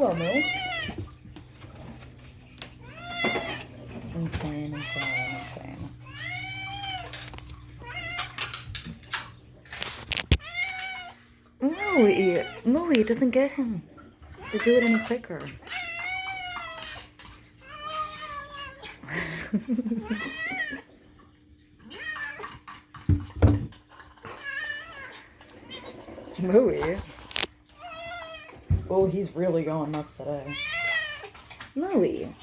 Hello, Moo. Insane. No, it doesn't get him to do it any quicker. Mooey. Oh, he's really going nuts today. Mooey.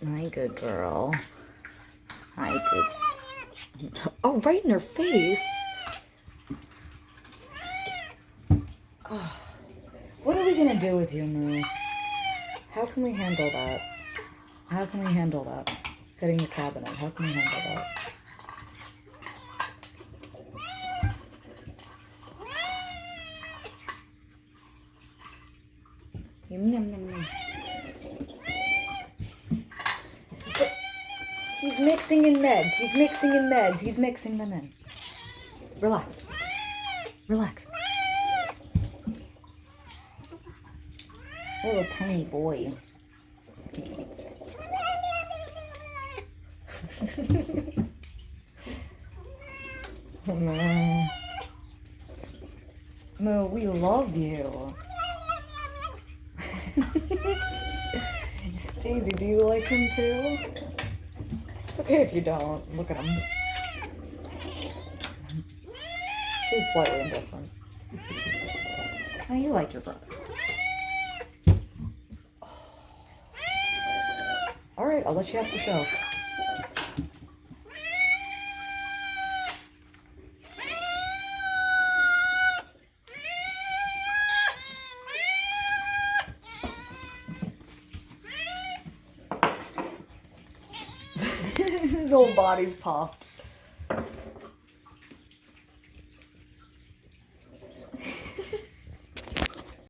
Hi, good girl. Hi, good. Oh, right in her face. Oh. What are we gonna do with you, Moo? How can we handle that? How can we handle that? Hitting the cabinet. How can we handle that? Yum, yum, yum, yum. He's mixing in meds. He's mixing in meds. He's mixing them in. Relax. Relax. Little tiny boy. Moo. Moo, we love you. Daisy, do you like him too? It's okay if you don't. Look at him. She's slightly indifferent. How you like your brother? Alright, I'll let you have the show. His whole body's puffed.